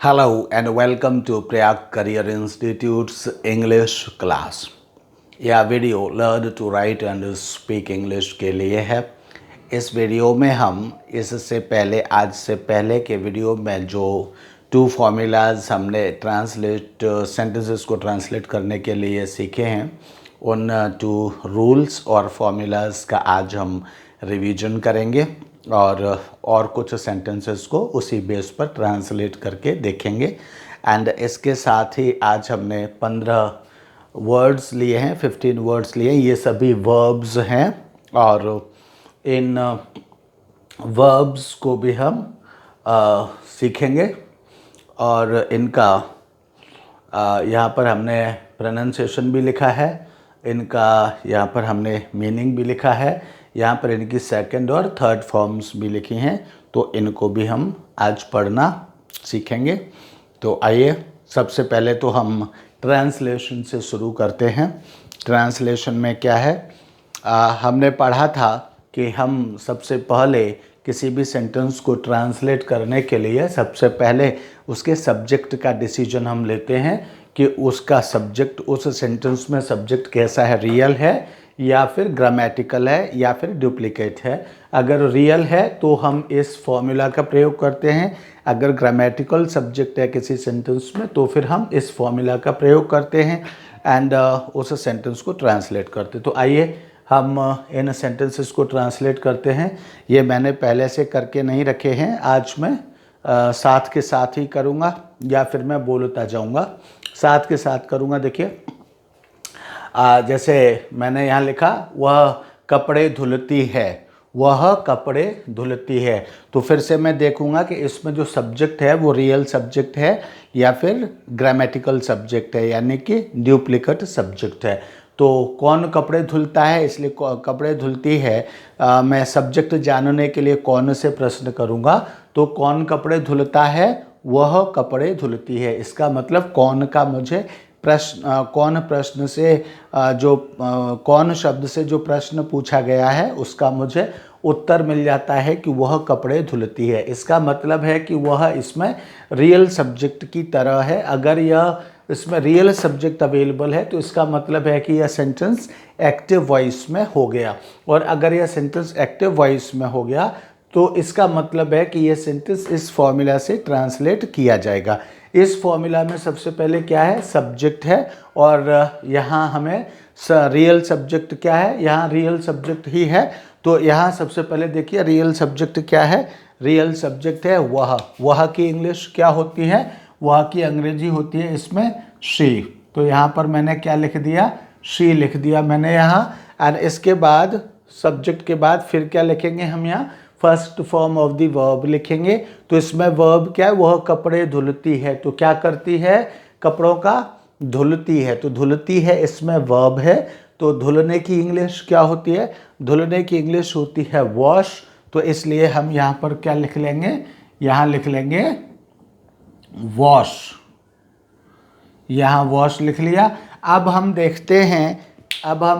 Hello and welcome to Prayag Career Institute's English class। यह video learn to write and speak English के लिए है। इस video में हम आज से पहले के वीडियो में जो 2 फॉर्मूलाज हमने सेंटेंसेस को ट्रांसलेट करने के लिए सीखे हैं, उन 2 रूल्स और फॉर्मूलाज का आज हम रिवीजन करेंगे और कुछ सेंटेंसेस को उसी बेस पर ट्रांसलेट करके देखेंगे। एंड इसके साथ ही आज हमने 15 वर्ड्स लिए हैं, 15 वर्ड्स लिए हैं। ये सभी वर्ब्स हैं और इन वर्ब्स को भी हम सीखेंगे और इनका यहाँ पर हमने प्रोनाउंसिएशन भी लिखा है, इनका यहाँ पर हमने मीनिंग भी लिखा है, यहाँ पर इनकी सेकंड और थर्ड फॉर्म्स भी लिखी हैं, तो इनको भी हम आज पढ़ना सीखेंगे। तो आइए सबसे पहले तो हम ट्रांसलेशन से शुरू करते हैं। ट्रांसलेशन में क्या है, हमने पढ़ा था कि हम सबसे पहले किसी भी सेंटेंस को ट्रांसलेट करने के लिए सबसे पहले उसके सब्जेक्ट का डिसीजन हम लेते हैं कि उसका सब्जेक्ट, उस सेंटेंस में सब्जेक्ट कैसा है, रियल है या फिर ग्रामेटिकल है या फिर डुप्लीकेट है। अगर रियल है तो हम इस फॉर्मूला का प्रयोग करते हैं, अगर ग्रामेटिकल सब्जेक्ट है किसी सेंटेंस में तो फिर हम इस फॉर्मूला का प्रयोग करते हैं एंड उस सेंटेंस को ट्रांसलेट करते हैं। तो आइए हम इन सेंटेंसेस को ट्रांसलेट करते हैं। ये मैंने पहले से करके नहीं रखे हैं, आज मैं साथ के साथ ही करूँगा या फिर मैं बोलता जाऊँगा, साथ के साथ करूँगा। देखिए जैसे मैंने यहाँ लिखा, वह कपड़े धुलती है, वह कपड़े धुलती है। तो फिर से मैं देखूँगा कि इसमें जो सब्जेक्ट है वो रियल सब्जेक्ट है या फिर ग्रामेटिकल सब्जेक्ट है, यानी कि डुप्लीकेट सब्जेक्ट है। तो कौन कपड़े धुलता है, इसलिए कपड़े धुलती है। मैं सब्जेक्ट जानने के लिए कौन से प्रश्न करूँगा, तो कौन कपड़े धुलता है, वह कपड़े धुलती है। इसका मतलब कौन का मुझे कौन प्रश्न से कौन शब्द से जो प्रश्न पूछा गया है उसका मुझे उत्तर मिल जाता है कि वह कपड़े धुलती है। इसका मतलब है कि वह इसमें रियल सब्जेक्ट की तरह है। अगर यह इसमें रियल सब्जेक्ट अवेलेबल है तो इसका मतलब है कि यह सेंटेंस एक्टिव वॉइस में हो गया, और अगर यह सेंटेंस एक्टिव वॉइस में हो गया तो इसका मतलब है कि यह सेंटेंस इस फॉर्मूला से ट्रांसलेट किया जाएगा। इस फॉर्मूला में सबसे पहले क्या है, सब्जेक्ट है, और यहाँ हमें रियल सब्जेक्ट क्या है, यहाँ रियल सब्जेक्ट ही है। तो यहाँ सबसे पहले देखिए रियल सब्जेक्ट क्या है, रियल सब्जेक्ट है वह की इंग्लिश क्या होती है, वह की अंग्रेजी होती है इसमें शी। तो यहाँ पर मैंने क्या लिख दिया, शी लिख दिया मैंने यहाँ। एंड इसके बाद सब्जेक्ट के बाद फिर क्या लिखेंगे हम, यहाँ first form of the verb लिखेंगे। तो इसमें वर्ब क्या है, वह कपड़े धुलती है। तो क्या करती है, कपड़ों का धुलती है। तो धुलती है इसमें वर्ब है। तो धुलने की इंग्लिश क्या होती है, धुलने की इंग्लिश होती है वॉश। तो इसलिए हम यहाँ पर क्या लिख लेंगे, यहाँ लिख लेंगे वॉश, यहाँ वॉश लिख लिया। अब हम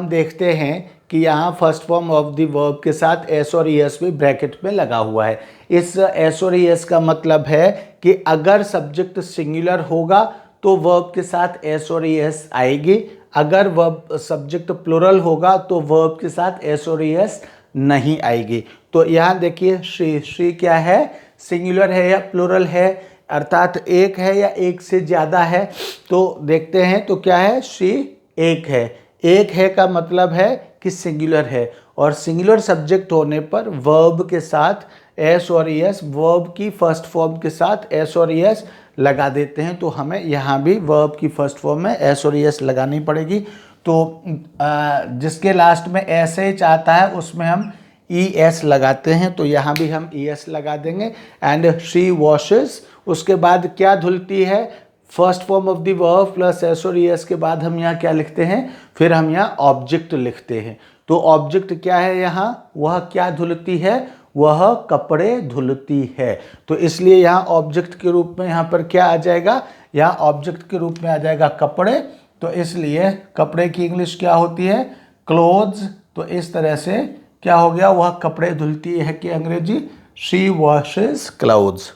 देखते हैं कि यहाँ first form of the verb के साथ एस और ईएस भी ब्रैकेट में लगा हुआ है। इस एस और ईएस का मतलब है कि अगर सब्जेक्ट सिंगुलर होगा तो वर्ब के साथ एस और ईएस आएगी, अगर वर्ब सब्जेक्ट प्लुरल होगा तो वर्ब के साथ एस और ईएस नहीं आएगी। तो यहाँ देखिए शी क्या है, सिंगुलर है या प्लुरल है, अर्थात एक है या एक से ज़्यादा है। तो देखते हैं तो क्या है, शी एक है। एक है का मतलब है कि सिंगुलर है, और सिंगुलर सब्जेक्ट होने पर वर्ब के साथ एस और ईएस, वर्ब की फर्स्ट फॉर्म के साथ एस और ईएस लगा देते हैं। तो हमें यहाँ भी वर्ब की फर्स्ट फॉर्म में एस और ईएस लगानी पड़ेगी। तो जिसके लास्ट में एस एच आता है उसमें हम ई एस लगाते हैं, तो यहाँ भी हम ई एस लगा देंगे। एंड शी वॉशेस, उसके बाद क्या धुलती है, first form of the verb plus S और ईएस के बाद हम यहाँ क्या लिखते हैं, फिर हम यहाँ ऑब्जेक्ट लिखते हैं। तो ऑब्जेक्ट क्या है यहाँ, वह क्या धुलती है, वह कपड़े धुलती है। तो इसलिए यहाँ ऑब्जेक्ट के रूप में यहाँ पर क्या आ जाएगा, यहाँ ऑब्जेक्ट के रूप में आ जाएगा कपड़े। तो इसलिए कपड़े की इंग्लिश क्या होती है, क्लोथ्स। तो इस तरह से क्या हो गया, वह कपड़े धुलती है कि अंग्रेजी she washes clothes,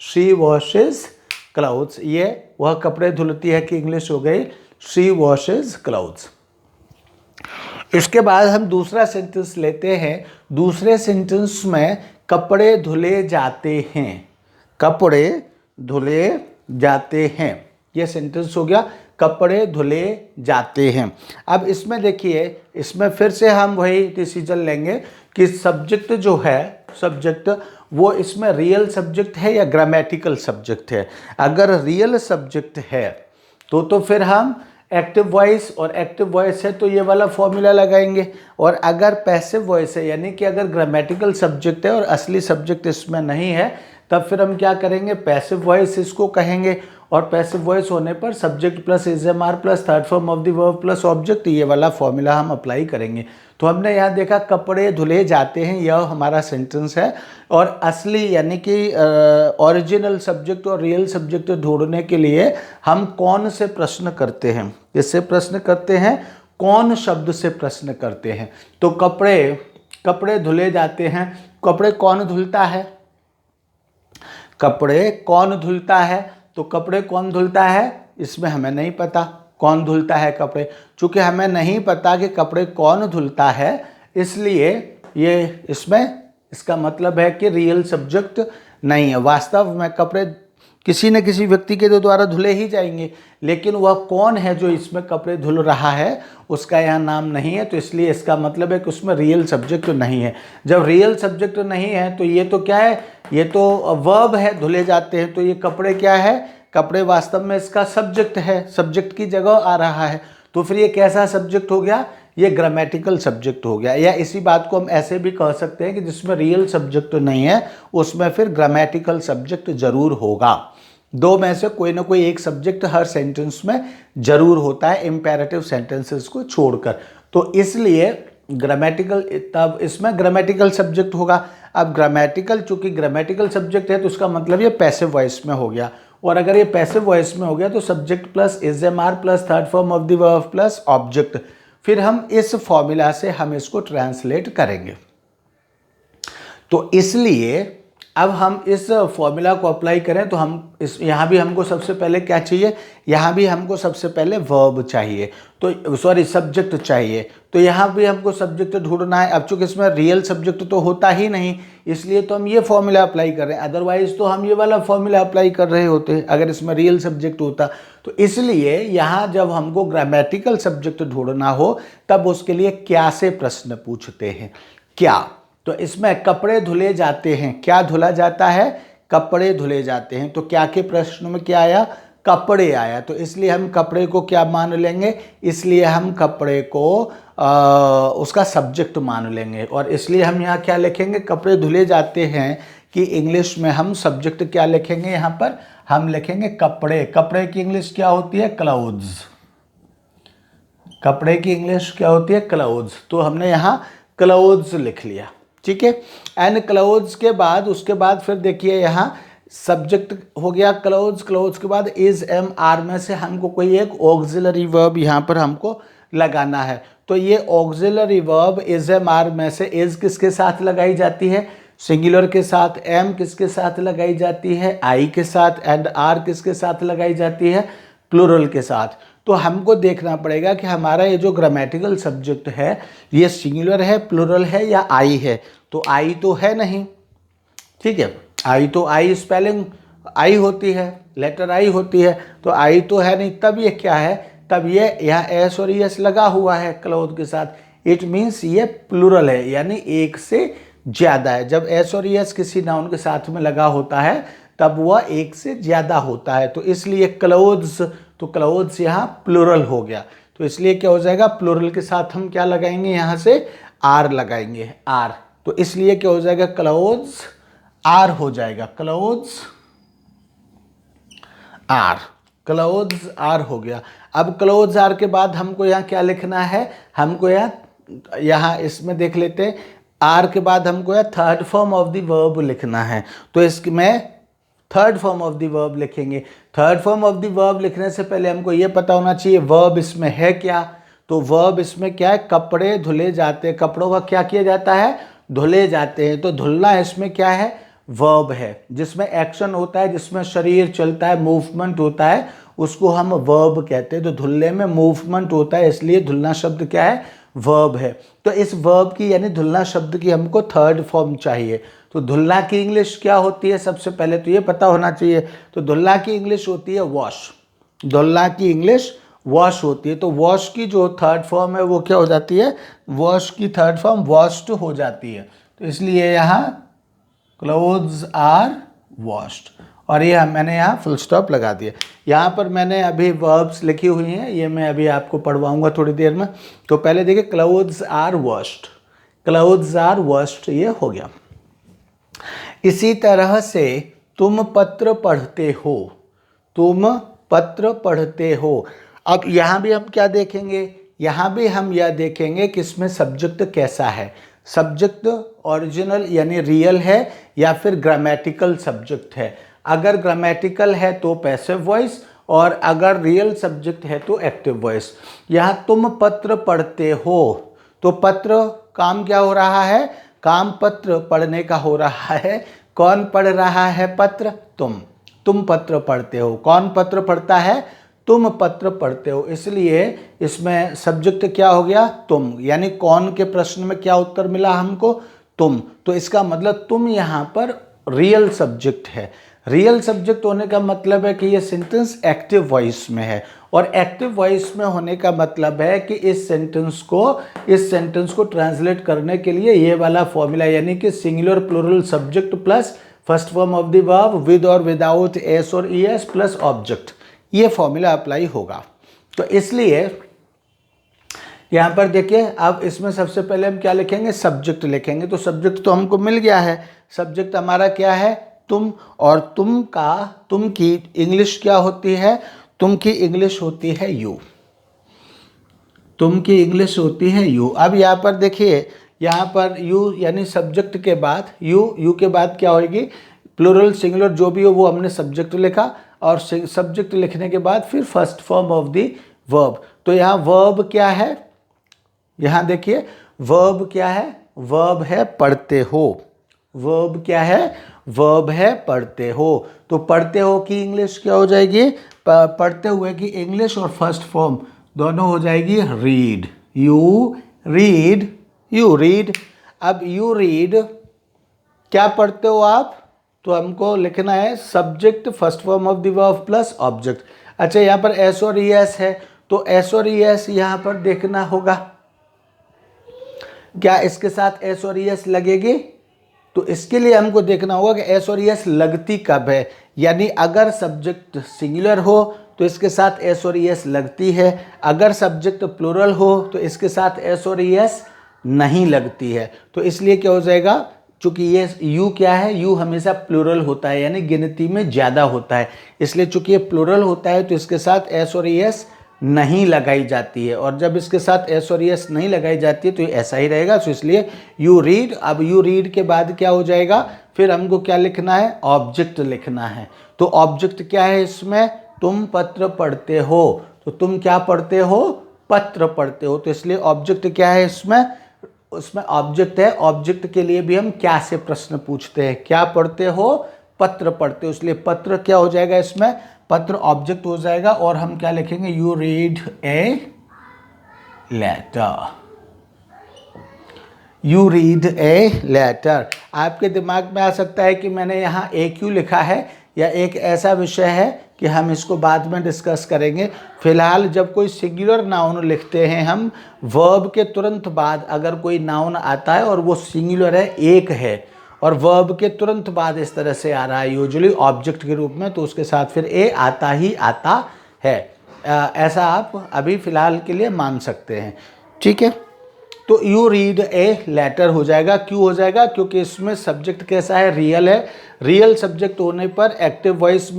she washes clouds, ये वह कपड़े धुलती है की इंग्लिश हो गई शी वॉशेज क्लाउड्स। इसके बाद हम दूसरा सेंटेंस लेते हैं। दूसरे सेंटेंस में कपड़े धुले जाते हैं, कपड़े धुले जाते हैं, ये सेंटेंस हो गया कपड़े धुले जाते हैं। अब इसमें देखिए, इसमें फिर से हम वही डिसीजन लेंगे कि सब्जेक्ट जो है, सब्जेक्ट वो इसमें रियल सब्जेक्ट है या ग्रामेटिकल सब्जेक्ट है। अगर रियल सब्जेक्ट है तो फिर हम एक्टिव वॉइस, और एक्टिव वॉइस है तो ये वाला फॉर्मूला लगाएंगे। और अगर पैसिव वॉइस है, यानी कि अगर ग्रामेटिकल सब्जेक्ट है और असली सब्जेक्ट इसमें नहीं है, तब फिर हम क्या करेंगे, पैसिव वॉइस इसको कहेंगे। और पैसिव वॉइस होने पर subject plus is-M-are plus third form of the verb plus object, ये वाला फॉर्मूला हम अप्लाई करेंगे। तो हमने यहाँ देखा कपड़े धुले जाते हैं, यह हमारा सेंटेंस है। और असली यानी कि ओरिजिनल सब्जेक्ट और रियल सब्जेक्ट ढूंढने के लिए हम कौन से प्रश्न करते हैं, इससे प्रश्न करते हैं, कौन शब्द से प्रश्न करते हैं। तो कपड़े धुले जाते हैं, कपड़े कौन धुलता है, कपड़े कौन धुलता है, तो कपड़े कौन धुलता है इसमें हमें नहीं पता कौन धुलता है कपड़े। चूँकि हमें नहीं पता कि कपड़े कौन धुलता है, इसलिए ये इसमें इसका मतलब है कि रियल सब्जेक्ट नहीं है। वास्तव में कपड़े किसी न किसी व्यक्ति के द्वारा धुले ही जाएंगे, लेकिन वह कौन है जो इसमें कपड़े धुल रहा है उसका यहाँ नाम नहीं है। तो इसलिए इसका मतलब है कि उसमें रियल सब्जेक्ट नहीं है। जब रियल सब्जेक्ट नहीं है तो ये तो क्या है, ये तो वर्ब है, धुले जाते हैं। तो ये कपड़े क्या है, कपड़े वास्तव में इसका सब्जेक्ट है, सब्जेक्ट की जगह आ रहा है। तो फिर ये कैसा सब्जेक्ट हो गया, ये ग्रामेटिकल सब्जेक्ट हो गया। या इसी बात को हम ऐसे भी कह सकते हैं कि जिसमें रियल सब्जेक्ट नहीं है उसमें फिर ग्रामेटिकल सब्जेक्ट जरूर होगा। दो में से कोई ना कोई एक सब्जेक्ट हर सेंटेंस में जरूर होता है, इंपेरेटिव सेंटेंसेस को छोड़कर। तो इसलिए ग्रामेटिकल, तब इसमें ग्रामेटिकल सब्जेक्ट होगा। अब ग्रामेटिकल, चूंकि ग्रामेटिकल सब्जेक्ट है तो उसका मतलब ये पैसिव वॉइस में हो गया। और अगर ये पैसिव वॉइस में हो गया तो subject plus is-M-are plus third form of the verb plus object. फिर हम इस फॉर्मूला से हम इसको ट्रांसलेट करेंगे। तो इसलिए अब हम इस फॉर्मूला को अप्लाई करें तो हम इस यहाँ भी हमको सबसे पहले क्या चाहिए, यहाँ भी हमको सबसे पहले वर्ब चाहिए, तो सॉरी सब्जेक्ट चाहिए। तो यहाँ भी हमको सब्जेक्ट ढूंढना है। अब चूंकि इसमें रियल सब्जेक्ट तो होता ही नहीं, इसलिए तो हम ये फॉर्मूला अप्लाई कर रहे हैं। अदरवाइज तो हम ये वाला फॉर्मूला अप्लाई कर रहे होते अगर इसमें रियल सब्जेक्ट होता। तो इसलिए यहाँ जब हमको ग्रामेटिकल सब्जेक्ट ढूंढना हो तब उसके लिए क्या से प्रश्न पूछते हैं, क्या। तो इसमें कपड़े धुले जाते हैं, क्या धुला जाता है, कपड़े धुले जाते हैं। तो क्या के प्रश्न में क्या आया, कपड़े आया। तो इसलिए हम कपड़े को क्या मान लेंगे, इसलिए हम कपड़े को उसका सब्जेक्ट मान लेंगे। और इसलिए हम यहाँ क्या लिखेंगे, कपड़े धुले जाते हैं कि इंग्लिश में हम सब्जेक्ट क्या लिखेंगे, यहाँ पर हम लिखेंगे कपड़े। कपड़े की इंग्लिश क्या होती है, क्लोथ्स। कपड़े की इंग्लिश क्या होती है, क्लोथ्स। तो हमने यहाँ क्लोथ्स लिख लिया, ठीक है। एंड क्लोथ्स के बाद, उसके बाद फिर देखिए यहाँ सब्जेक्ट हो गया क्लोथ्स। क्लोथ्स के बाद इज-एम-आर में से हमको कोई एक ऑक्सिलरी वर्ब यहाँ पर हमको लगाना है। तो ये ऑक्सिलरी वर्ब इज-एम-आर में से इज किसके साथ लगाई जाती है, सिंगुलर के साथ। एम किसके साथ लगाई जाती है, आई के साथ। एंड आर किसके साथ लगाई जाती है, प्लूरल के साथ। तो हमको देखना पड़ेगा कि हमारा ये जो ग्रामेटिकल सब्जेक्ट है ये सिंगुलर है, प्लूरल है या आई है। तो आई तो है नहीं, ठीक है। आई तो आई स्पेलिंग आई होती है, लेटर आई होती है, तो आई तो है नहीं। तब ये क्या है, तब ये यहाँ एस और एस लगा हुआ है क्लोथ के साथ। इट मीन्स ये प्लूरल है, यानी एक से ज़्यादा है। जब एस और एस किसी नाउन के साथ में लगा होता है तब वह एक से ज़्यादा होता है। तो इसलिए क्लोथ्स, तो क्लोथ्स यहाँ प्लूरल हो गया। तो इसलिए क्या हो जाएगा, प्लूरल के साथ हम क्या लगाएंगे, यहाँ से आर लगाएंगे, आर। तो इसलिए क्या हो जाएगा, क्लोथ्स आर हो जाएगा, क्लोथ्स आर, क्लोथ्स आर हो गया। अब क्लोथ्स आर के बाद हमको यहाँ क्या लिखना है, हमको यहाँ इसमें देख लेते हैं। आर के बाद हमको यहाँ third form of the verb लिखना है। तो इसमें third form of the verb लिखेंगे। Third form of the verb लिखने से पहले हमको ये पता होना चाहिए वर्ब इसमें है क्या। तो वर्ब इसमें क्या है, कपड़े धुले जाते हैं। कपड़ों का क्या किया जाता है, धुले जाते हैं। तो धुलना इसमें क्या है, वर्ब है। जिसमें एक्शन होता है, जिसमें शरीर चलता है, मूवमेंट होता है, उसको हम वर्ब कहते हैं। तो धुलने में मूवमेंट होता है, इसलिए धुलना शब्द क्या है, वर्ब है। तो इस वर्ब की यानी धुलना शब्द की हमको थर्ड फॉर्म चाहिए। तो धुलना की इंग्लिश क्या होती है, सबसे पहले तो ये पता होना चाहिए। तो धुलना की इंग्लिश होती है वॉश। धुलना की इंग्लिश वॉश होती है। तो वॉश की जो थर्ड फॉर्म है वो क्या हो जाती है, वॉश की थर्ड फॉर्म वॉश्ड हो जाती है। तो इसलिए यहाँ क्लोथ्स आर वॉश्ड, और ये मैंने यहाँ फुल स्टॉप लगा दिया। यहाँ पर मैंने अभी वर्ब्स लिखी हुई हैं, ये मैं अभी आपको पढ़वाऊंगा थोड़ी देर में। तो पहले देखिए clothes are washed, clothes are washed, ये हो गया। इसी तरह से तुम पत्र पढ़ते हो, तुम पत्र पढ़ते हो। अब यहाँ भी हम क्या देखेंगे, यहाँ भी हम यह देखेंगे कि इसमें सब्जेक्ट कैसा है। सब्जेक्ट ओरिजिनल यानी रियल है या फिर ग्रामेटिकल सब्जेक्ट है। अगर ग्रामेटिकल है तो पैसिव वॉइस, और अगर रियल सब्जेक्ट है तो एक्टिव वॉइस। यहाँ तुम पत्र पढ़ते हो, तो पत्र काम क्या हो रहा है, काम पत्र पढ़ने का हो रहा है। कौन पढ़ रहा है पत्र, तुम पत्र पढ़ते हो। कौन पत्र पढ़ता है, तुम पत्र पढ़ते हो। इसलिए इसमें सब्जेक्ट क्या हो गया, तुम, यानी कौन के प्रश्न में क्या उत्तर मिला हमको, तुम। तो इसका मतलब तुम यहाँ पर रियल सब्जेक्ट है। रियल सब्जेक्ट होने का मतलब है कि ये सेंटेंस एक्टिव वॉइस में है, और एक्टिव वॉइस में होने का मतलब है कि इस सेंटेंस को ट्रांसलेट करने के लिए ये वाला फॉर्मूला, यानी कि singular plural subject plus first form of the verb with और विदाउट एस और ईएस प्लस ऑब्जेक्ट, ये फॉर्मूला अप्लाई होगा। तो इसलिए यहाँ पर देखिए, अब इसमें सबसे पहले हम क्या लिखेंगे, सब्जेक्ट लिखेंगे। तो सब्जेक्ट तो हमको मिल गया है, सब्जेक्ट हमारा क्या है, तुम। और तुम की इंग्लिश क्या होती है, तुम की इंग्लिश होती है यू। तुम की इंग्लिश होती है यू। अब यहाँ पर देखिए, यहाँ पर यू यानी सब्जेक्ट के बाद यू के बाद क्या होगी, प्लूरल सिंगुलर जो भी हो वो हमने सब्जेक्ट लिखा, और सब्जेक्ट लिखने के बाद फिर first form of the verb. तो यहाँ वर्ब क्या है, यहाँ देखिए वर्ब क्या है, वर्ब है पढ़ते हो। वर्ब क्या है, वर्ब है पढ़ते हो। तो पढ़ते हो की इंग्लिश क्या हो जाएगी, पढ़ते हुए की इंग्लिश और फर्स्ट फॉर्म दोनों हो जाएगी read. You read, you read. अब यू रीड क्या पढ़ते हो आप, तो हमको लिखना है subject first form of the verb plus object. अच्छा, यहाँ पर एस और ई एस है, तो एस और ई एस यहाँ पर देखना होगा, क्या इसके साथ एस और ई एस लगेगी। तो इसके लिए हमको देखना होगा कि एस और ई एस लगती कब है, यानी अगर सब्जेक्ट सिंगुलर हो तो इसके साथ एस और ई एस लगती है, अगर सब्जेक्ट प्लूरल हो तो इसके साथ एस और ई एस नहीं लगती है। तो इसलिए क्या हो जाएगा, चूंकि ये यू क्या है, यू हमेशा प्लूरल होता है, यानी गिनती में ज़्यादा होता है। इसलिए चूंकि ये प्लूरल होता है तो इसके साथ एस और ई एस नहीं लगाई जाती है, और जब इसके साथ एस और एस नहीं लगाई जाती है तो ये ऐसा ही रहेगा। तो इसलिए यू रीड। अब यू रीड के बाद क्या हो जाएगा, फिर हमको क्या लिखना है, ऑब्जेक्ट लिखना है। तो ऑब्जेक्ट क्या है इसमें, तुम पत्र पढ़ते हो। तो तुम क्या पढ़ते हो, पत्र पढ़ते हो। तो इसलिए ऑब्जेक्ट क्या है इसमें, उसमें ऑब्जेक्ट है। ऑब्जेक्ट के लिए भी हम क्या से प्रश्न पूछते हैं, क्या पढ़ते हो, पत्र पढ़ते हो। इसलिए पत्र क्या हो जाएगा इसमें, पत्र ऑब्जेक्ट हो जाएगा, और हम क्या लिखेंगे, you read a letter. You read a letter. आपके दिमाग में आ सकता है कि मैंने यहाँ ए क्यों लिखा है, या एक ऐसा विषय है कि हम इसको बाद में डिस्कस करेंगे। फिलहाल जब कोई सिंगुलर नाउन लिखते हैं हम, वर्ब के तुरंत बाद अगर कोई नाउन आता है और वो सिंगुलर है, एक है, और वर्ब के तुरंत बाद इस तरह से आ रहा है यूजुअली ऑब्जेक्ट के रूप में, तो उसके साथ फिर ए आता ही आता है। ऐसा आप अभी फ़िलहाल के लिए मान सकते हैं, ठीक है। तो यू रीड ए लेटर हो जाएगा। क्यों हो जाएगा, क्योंकि इसमें सब्जेक्ट कैसा है, रियल है। रियल सब्जेक्ट होने पर एक्टिव वॉइस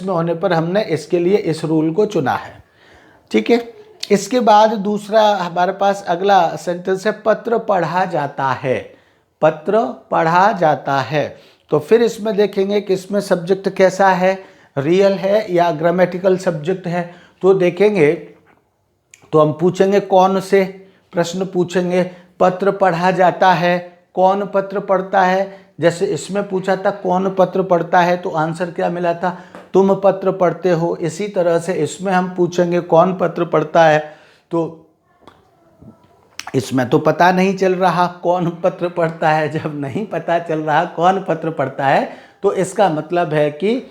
में होने पर हमने इसके लिए इस रूल को चुना है, ठीक है। इसके बाद दूसरा हमारे पास अगला सेंटेंस है, पत्र पढ़ा जाता है। पत्र पढ़ा जाता है। तो फिर इसमें देखेंगे कि इसमें सब्जेक्ट कैसा है, रियल है या ग्रामेटिकल सब्जेक्ट है। तो देखेंगे, तो हम पूछेंगे कौन से प्रश्न पूछेंगे, पत्र पढ़ा जाता है, कौन पत्र पढ़ता है, जैसे इसमें पूछा था कौन पत्र पढ़ता है, तो आंसर क्या मिला था, तुम पत्र पढ़ते हो। इसी तरह से इसमें हम पूछेंगे कौन पत्र पढ़ता है, तो इसमें तो पता नहीं चल रहा कौन पत्र पढ़ता है। जब नहीं पता चल रहा कौन पत्र पढ़ता है तो इसका मतलब है कि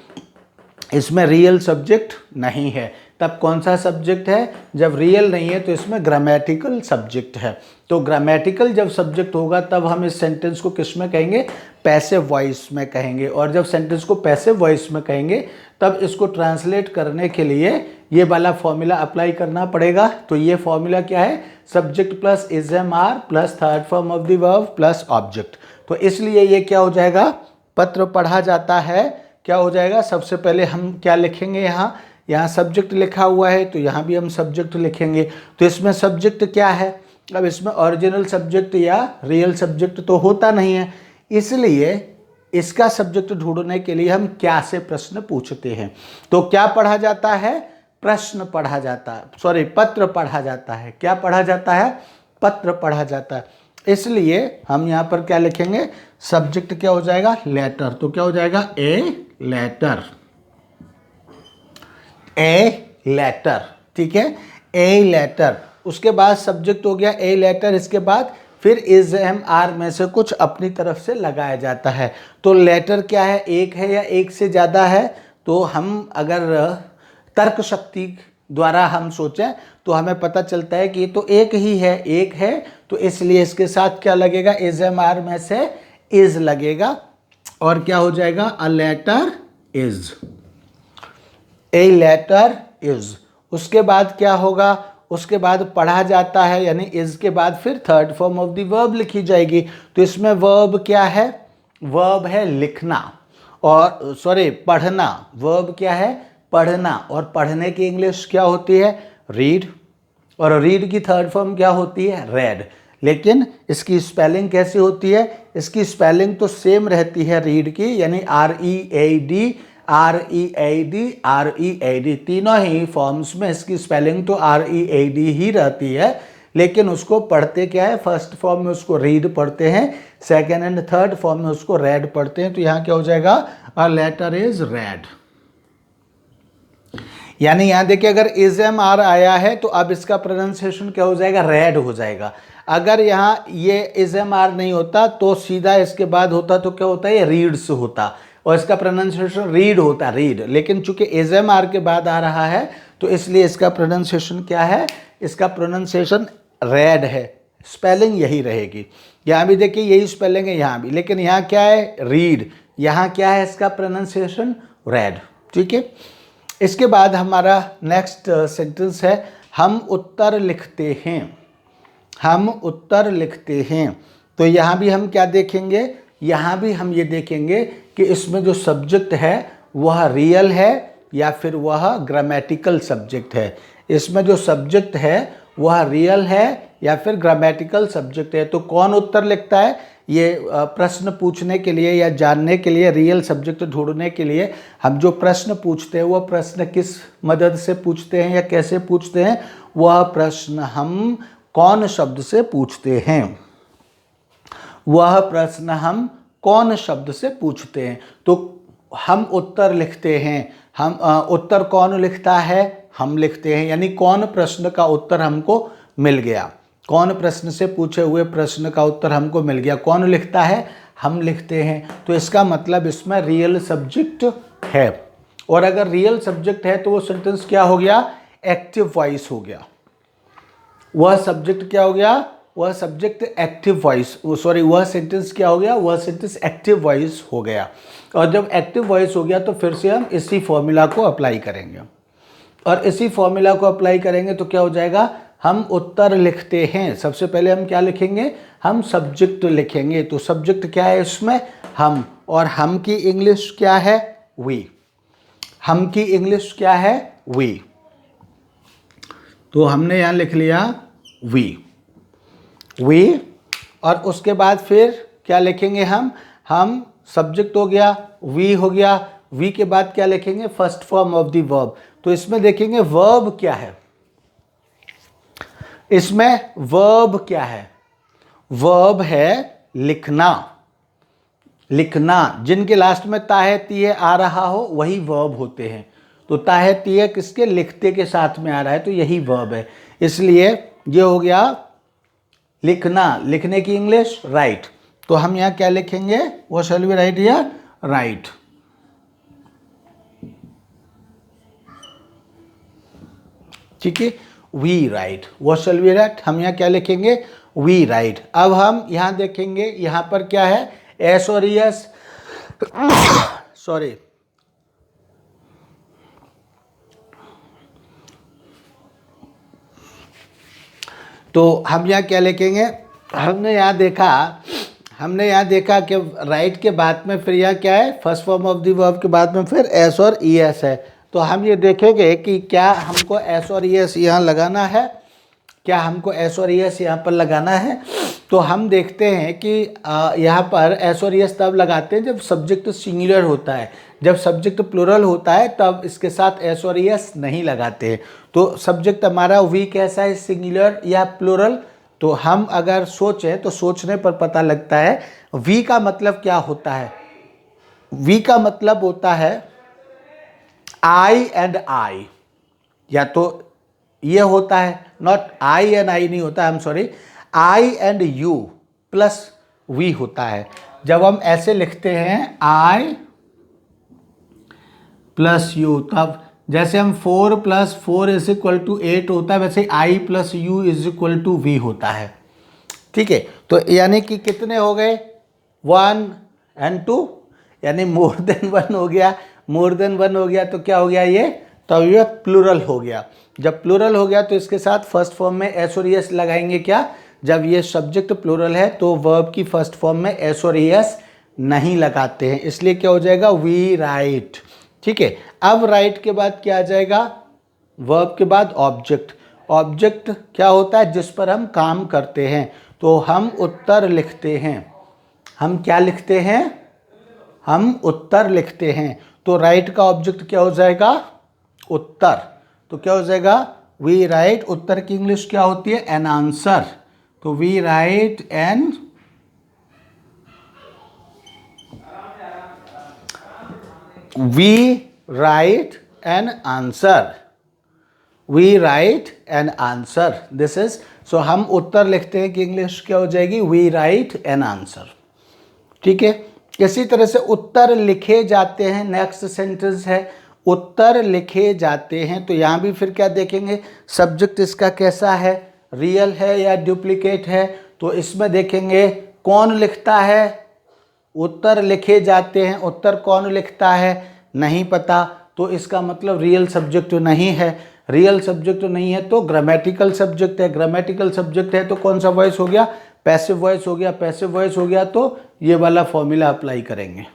इसमें रियल सब्जेक्ट नहीं है। तब कौन सा सब्जेक्ट है, जब रियल नहीं है तो इसमें ग्रामेटिकल सब्जेक्ट है। तो ग्रामेटिकल जब सब्जेक्ट होगा तब हम इस सेंटेंस को किस में कहेंगे, पैसिव वॉइस में कहेंगे। और जब सेंटेंस को पैसिव वॉइस में कहेंगे तब इसको ट्रांसलेट करने के लिए ये वाला फॉर्मूला अप्लाई करना पड़ेगा। तो ये फॉर्मूला क्या है, subject plus is am are plus third form of the verb plus object. तो इसलिए ये क्या हो जाएगा, पत्र पढ़ा जाता है, क्या हो जाएगा, सबसे पहले हम क्या लिखेंगे, यहाँ सब्जेक्ट लिखा हुआ है तो यहाँ भी हम सब्जेक्ट लिखेंगे। तो इसमें सब्जेक्ट क्या है, अब इसमें ओरिजिनल सब्जेक्ट या रियल सब्जेक्ट तो होता नहीं है, इसलिए इसका सब्जेक्ट ढूंढने के लिए हम क्या से प्रश्न पूछते हैं। तो क्या पढ़ा जाता है, प्रश्न पढ़ा जाता है, सॉरी पत्र पढ़ा जाता है। क्या पढ़ा जाता है, पत्र पढ़ा जाता है। इसलिए हम यहाँ पर क्या लिखेंगे, सब्जेक्ट क्या हो जाएगा, लेटर। तो क्या हो जाएगा, ए लेटर, ए लेटर, ठीक है, ए लेटर। उसके बाद सब्जेक्ट हो गया ए लेटर, इसके बाद फिर इज एम आर में से कुछ अपनी तरफ से लगाया जाता है। तो लेटर क्या है, एक है या एक से ज़्यादा है। तो हम अगर तर्क शक्ति द्वारा हम सोचें तो हमें पता चलता है कि ये तो एक ही है, एक है, तो इसलिए इसके साथ क्या लगेगा, इज एम आर में से इज लगेगा और क्या हो जाएगा, a letter is, a letter is. उसके बाद क्या होगा, उसके बाद पढ़ा जाता है, यानी इज के बाद फिर third form of the verb लिखी जाएगी। तो इसमें वर्ब क्या है, वर्ब है लिखना, और सॉरी पढ़ना। वर्ब क्या है, पढ़ना, और पढ़ने की इंग्लिश क्या होती है, रीड, और रीड की थर्ड फॉर्म क्या होती है, रेड। लेकिन इसकी स्पेलिंग कैसी होती है, इसकी स्पेलिंग तो सेम रहती है रीड की, यानी READ, READ, तीनों ही फॉर्म्स में इसकी स्पेलिंग तो READ ही रहती है। लेकिन उसको पढ़ते क्या है, फर्स्ट फॉर्म में उसको रीड पढ़ते हैं, सेकेंड एंड थर्ड फॉर्म में उसको रेड पढ़ते हैं। तो यहाँ क्या हो जाएगा, अ लेटर इज रेड। यानी यहाँ देखिए अगर इज एम आर आया है तो अब इसका प्रोनाउंसिएशन क्या हो जाएगा, रेड हो जाएगा। अगर यहाँ ये इज एम आर नहीं होता तो सीधा इसके बाद होता तो क्या होता है, ये रीड्स होता और इसका प्रोनाउंसिएशन रीड होता, रीड। लेकिन चूंकि इज एम आर के बाद आ रहा है तो इसलिए इसका प्रोनाउंसिएशन क्या है, इसका प्रोनाउंसिएशन रेड है, स्पेलिंग यही रहेगी। यहाँ भी देखिए यही स्पेलिंग है यहाँ भी, लेकिन यहाँ क्या है, रीड, यहाँ क्या है, इसका प्रोनाउंसिएशन रेड, ठीक है। इसके बाद हमारा नेक्स्ट सेंटेंस है, हम उत्तर लिखते हैं, हम उत्तर लिखते हैं। तो यहाँ भी हम क्या देखेंगे, यहाँ भी हम ये देखेंगे कि इसमें जो सब्जेक्ट है वह रियल है या फिर वह ग्रामेटिकल सब्जेक्ट है। इसमें जो सब्जेक्ट है वह रियल है या फिर ग्रामेटिकल सब्जेक्ट है। तो कौन उत्तर लिखता है, ये प्रश्न पूछने के लिए या जानने के लिए, रियल सब्जेक्ट ढूंढने के लिए हम जो प्रश्न पूछते हैं वह प्रश्न किस मदद से पूछते हैं या कैसे पूछते हैं, वह प्रश्न हम कौन शब्द से पूछते हैं, वह प्रश्न हम कौन शब्द से पूछते हैं। तो हम उत्तर लिखते हैं, हम उत्तर कौन लिखता है, हम लिखते हैं, यानी कौन प्रश्न का उत्तर हमको मिल गया, कौन प्रश्न से पूछे हुए प्रश्न का उत्तर हमको मिल गया, कौन लिखता है, हम लिखते हैं। तो इसका मतलब इसमें रियल सब्जेक्ट है, और अगर रियल सब्जेक्ट है तो वो सेंटेंस क्या हो गया, एक्टिव वॉइस हो गया। वह सब्जेक्ट क्या हो गया, वह सब्जेक्ट एक्टिव वॉइस, सॉरी वह सेंटेंस क्या हो गया, वह सेंटेंस एक्टिव वॉइस हो गया। और जब एक्टिव वॉइस हो गया तो फिर से हम इसी फॉर्मूला को अप्लाई करेंगे, और इसी फॉर्मूला को अप्लाई करेंगे तो क्या हो जाएगा, हम उत्तर लिखते हैं। सबसे पहले हम क्या लिखेंगे, हम सब्जेक्ट लिखेंगे। तो सब्जेक्ट क्या है इसमें, हम, और हम की इंग्लिश क्या है, वी, हम की इंग्लिश क्या है, वी। तो हमने यहाँ लिख लिया वी, वी, और उसके बाद फिर क्या लिखेंगे हम सब्जेक्ट हो गया, वी हो गया, वी के बाद क्या लिखेंगे, first form of the verb. तो इसमें देखेंगे वर्ब क्या है, इसमें वर्ब क्या है, वर्ब है लिखना, लिखना, जिनके लास्ट में ताहे तिये आ रहा हो वही वर्ब होते हैं। तो ताहे तिये किसके, लिखते के साथ में आ रहा है, तो यही वर्ब है। इसलिए ये हो गया लिखना, लिखने की इंग्लिश राइट। तो हम यहाँ क्या लिखेंगे, वो shall we write here, right. ठीक है, वी राइट, वो शैल वी राइट, हम यहाँ क्या लिखेंगे, वी राइट। अब हम यहाँ देखेंगे, यहाँ पर क्या है, एस और यस, सॉरी, तो हम यहाँ क्या लिखेंगे, हमने यहाँ देखा कि राइट के बाद में फिर यहाँ क्या है, first form of the verb के बाद में फिर एस और ई एस है। तो हम ये देखेंगे कि क्या हमको एस और ई एस यहाँ लगाना है, क्या हमको एस और ई एस यहाँ पर लगाना है। तो हम देखते हैं कि यहाँ पर एस और ई एस तब लगाते हैं जब सब्जेक्ट सिंगुलर होता है, जब सब्जेक्ट प्लूरल होता है तब इसके साथ एस और ई एस नहीं लगाते हैं। तो सब्जेक्ट हमारा वी कैसा है, सिंगुलर या प्लूरल। तो हम अगर सोचें तो सोचने पर पता लगता है वी का मतलब क्या होता है, वी का मतलब होता है आई एंड आई, या तो ये होता है, नॉट आई एंड आई नहीं होता, I am sorry, I and you plus we होता है। जब हम ऐसे लिखते हैं आई प्लस यू, तब जैसे हम 4 + 4 = 8 होता है, वैसे आई प्लस यू = वी होता है। ठीक है, तो यानी कि कितने हो गए, 1 and 2, यानी मोर देन 1 हो गया। मोर देन 1 हो गया तो क्या हो गया ये, तो ये प्लूरल हो गया। जब प्लूरल हो गया तो इसके साथ फर्स्ट फॉर्म में एस और एस लगाएंगे। क्या, जब ये सब्जेक्ट प्लूरल है तो वर्ब की फर्स्ट फॉर्म में एस और एस नहीं लगाते हैं, इसलिए क्या हो जाएगा, वी राइट। ठीक है, अब राइट के बाद क्या आ जाएगा, वर्ब के बाद ऑब्जेक्ट। ऑब्जेक्ट क्या होता है, जिस पर हम काम करते हैं। तो हम उत्तर लिखते हैं, हम क्या लिखते हैं, हम उत्तर लिखते हैं। तो राइट का ऑब्जेक्ट क्या हो जाएगा, उत्तर। तो क्या हो जाएगा, वी राइट, उत्तर की इंग्लिश क्या होती है, एन आंसर। तो we write an answer, we write an answer, this is. So हम उत्तर लिखते हैं कि इंग्लिश क्या हो जाएगी, वी राइट एन आंसर। ठीक है, इसी तरह से उत्तर लिखे जाते हैं, नेक्स्ट सेंटेंस है, उत्तर लिखे जाते हैं। तो यहाँ भी फिर क्या देखेंगे, सब्जेक्ट इसका कैसा है, रियल है या डुप्लीकेट है। तो इसमें देखेंगे कौन लिखता है, उत्तर लिखे जाते हैं, उत्तर कौन लिखता है नहीं पता, तो इसका मतलब रियल सब्जेक्ट नहीं है। रियल सब्जेक्ट नहीं है तो ग्रामेटिकल सब्जेक्ट है, ग्रामेटिकल सब्जेक्ट है तो कौन सा वॉइस हो गया, पैसिव वॉइस हो गया। पैसिव वॉइस हो गया तो ये वाला फॉर्मूला अप्लाई करेंगे।